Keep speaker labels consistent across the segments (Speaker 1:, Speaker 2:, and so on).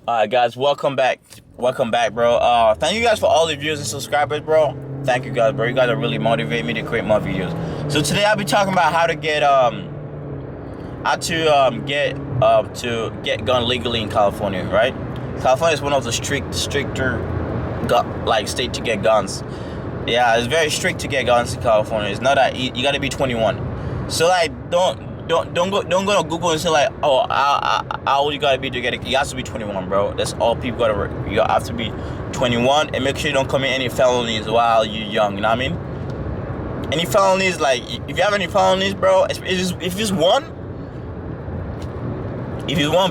Speaker 1: Alright guys, welcome back. Welcome back, bro. Thank you guys for all the viewers and subscribers, bro. Thank you guys, bro. You guys are really motivate me to create more videos. So today I'll be talking about how to get gun legally in California, right? California is one of the stricter state to get guns. Yeah, it's very strict to get guns in California. It's not that you gotta be 21. So like don't go to Google and say like, oh, how old you gotta be to get it. You have to be 21, bro. That's all people gotta. You have to be 21 and make sure you don't commit any felonies while you're young. You know what I mean? Any felonies, like if you have any felonies, bro, if it's one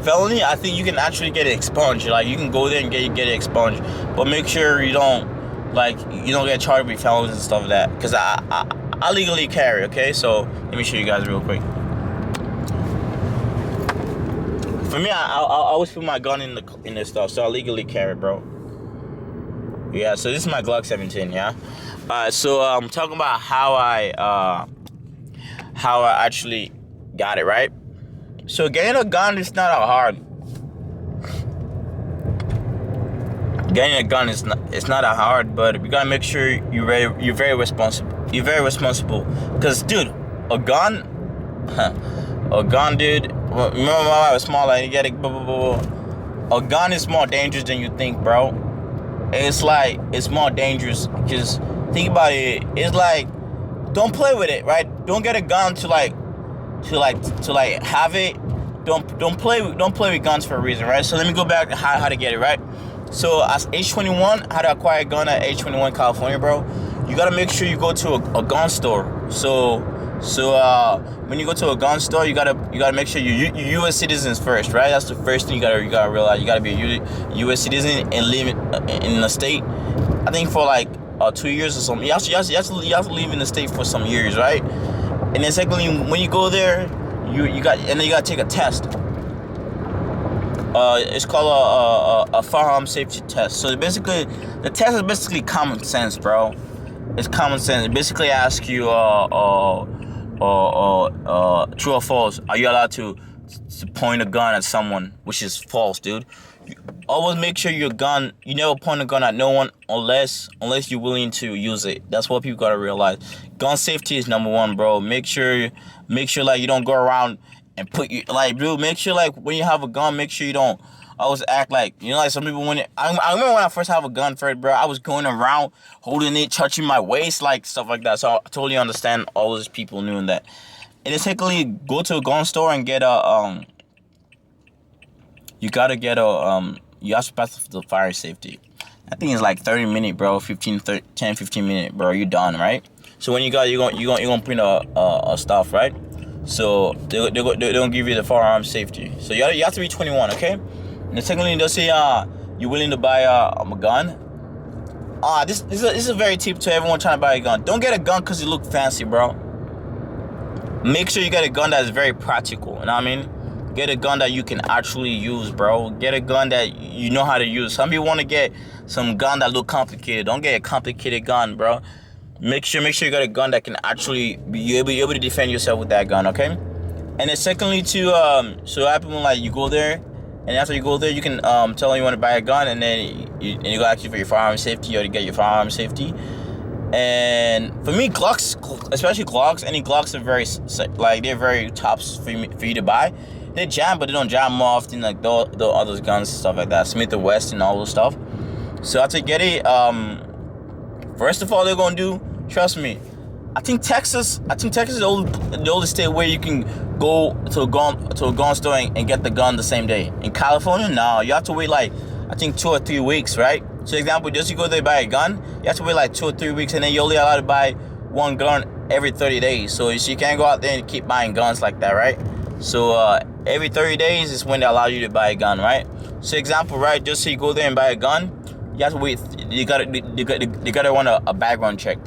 Speaker 1: felony, I think you can actually get it expunged. Like you can go there and get it expunged, but make sure you don't get charged with felonies and stuff like that. Cause I legally carry. Okay, so let me show you guys real quick. For me, I always put my gun in the stuff, so I legally carry, bro. Yeah, so this is my Glock 17, yeah. So I'm talking about how I actually got it, right? So getting a gun is not that hard. Getting a gun is not that hard, but you gotta make sure you're very responsible. You're very responsible, cause dude, a gun, dude. Remember when I was smaller and you get it, a gun is more dangerous than you think, bro. It's more dangerous. Just think about it. It's like, don't play with it, right? Don't get a gun to have it. Don't play with guns for a reason, right? So let me go back to how to get it, right? So as age 21, how to acquire a gun at age 21 in California, bro? You gotta make sure you go to a gun store. So when you go to a gun store, you gotta make sure you're U.S. citizens first, right? That's the first thing you gotta realize. You gotta be a U.S. citizen and live in the state. I think for like 2 years or something. You have to live in the state for some years, right? And then secondly, when you go there, you gotta take a test. It's called a firearm safety test. So basically, the test is basically common sense, bro. It's common sense. It basically asks you true or false. Are you allowed to point a gun at someone? Which is false, dude. You always make sure you never point a gun at no one unless you're willing to use it. That's what people gotta realize. Gun safety is number one, bro. Make sure like you don't go around and make sure like when you have a gun, make sure you don't always act like, like some people I remember when I first have a gun, Fred, bro, I was going around holding it, touching my waist, like stuff like that. So I totally understand all those people doing that. And it's basically go to a gun store and get you have to pass the fire safety. I think it's like 30 minutes, bro. 15 minutes, bro. You're done, right? So when you're gonna print a stuff, right? So they don't give you the firearm safety. So you have to be 21, okay? And secondly, they'll say you're willing to buy a gun. This is a very tip to everyone trying to buy a gun. Don't get a gun because you look fancy, bro. Make sure you get a gun that is very practical. You know what I mean? Get a gun that you can actually use, bro. Get a gun that you know how to use. Some people want to get some gun that look complicated. Don't get a complicated gun, bro. Make sure you got a gun that can actually be able to defend yourself with that gun, okay? And then secondly, too, so happen when like you go there, and after you go there, you can tell them you want to buy a gun, and then you go ask you for your firearm safety, or to get your firearm safety. And for me, Glocks, especially Glocks, any Glocks are they're very tops for you to buy. They jam, but they don't jam more often like the other guns and stuff like that. Smith & Wesson and all those stuff. So after you get it, first of all, they're gonna do, trust me, I think Texas is the only state where you can go to a gun store and get the gun the same day. In California, no, you have to wait like I think 2 or 3 weeks, right? So example, just you go there and buy a gun, you have to wait like 2 or 3 weeks, and then you're only allowed to buy one gun every 30 days. So you can't go out there and keep buying guns like that, right? So every 30 days is when they allow you to buy a gun, right? So example, right? Just so you go there and buy a gun, you have to wait. You gotta run a background check.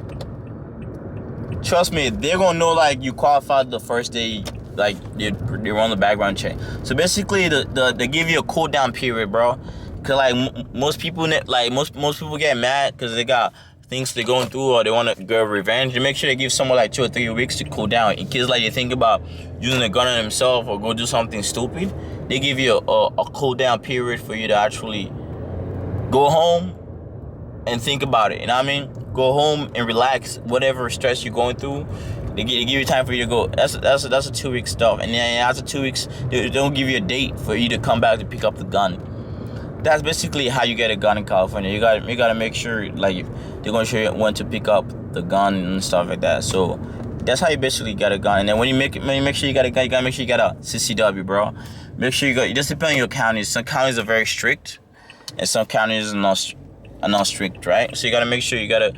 Speaker 1: Trust me, they're gonna know like you qualified the first day. Like they run the background check. So basically, they give you a cool down period, bro. Cause like most people get mad because they got things they're going through or they want to get revenge. They make sure they give someone like 2 or 3 weeks to cool down. In case like they think about using a gun on themselves or go do something stupid, they give you a cool down period for you to actually go home and think about it. You know what I mean? Go home and relax whatever stress you're going through. They give you time for you to go. That's a 2 week stuff. And then after 2 weeks, they don't give you a date for you to come back to pick up the gun. That's basically how you get a gun in California. You gotta make sure like they're gonna show you when to pick up the gun and stuff like that. So that's how you basically get a gun. And then when you make sure you got a gun, you gotta make sure you got a CCW, bro. Make sure you got. It just depends on your counties. Some counties are very strict, and some counties are not strict, right? So you gotta make sure you got a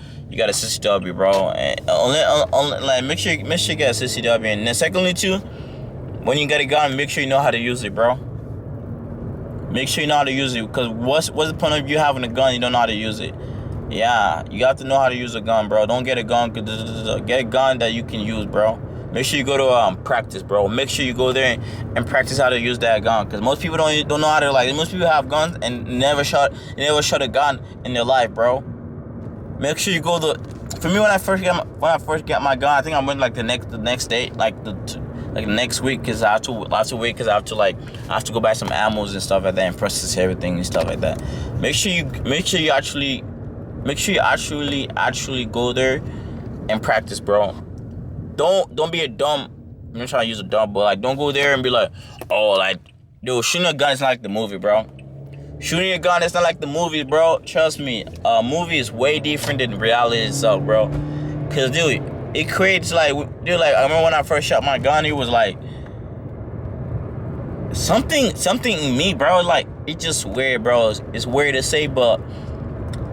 Speaker 1: CCW, bro. And only like make sure you get a CCW. And then secondly too, when you get a gun, make sure you know how to use it, bro. Make sure you know how to use it, because what's the point of you having a gun you don't know how to use it? Yeah, you got to know how to use a gun, bro. Don't get a gun. Get a gun that you can use, bro. Make sure you go to practice, bro. Make sure you go there and practice how to use that gun, because most people don't know how to, like, most people have guns and never shot a gun in their life, bro. Make sure you go for me, when I first got my gun, I think I went like the next day, like next week, because I have to wait, because I have to go buy some ammos and stuff like that and process everything and stuff like that. Make sure you actually go there and practice, bro. Don't be a dumb. I'm not trying to use a dumb, but like, don't go there and be like, oh, like, dude, shooting a gun is not like the movie, bro. Shooting a gun is not like the movie, bro. Trust me, a movie is way different than reality itself, bro. Cause dude, it creates like, dude, like, I remember when I first shot my gun, it was like something in me, bro. Like, it's just weird, bro. It's weird to say, but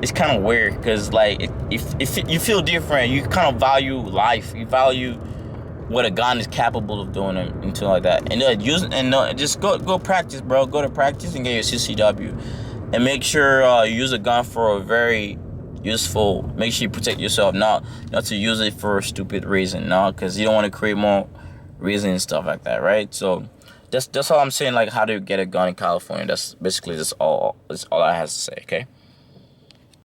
Speaker 1: it's kind of weird, because like if you feel different, you kind of value life, you value what a gun is capable of doing and stuff like that. And just go practice, bro. Go to practice and get your CCW, and make sure you use a gun for a very useful. Make sure you protect yourself, not to use it for a stupid reason, no, because you don't want to create more reasons and stuff like that, right? So that's all I'm saying. Like, how to get a gun in California. That's basically all I have to say. Okay.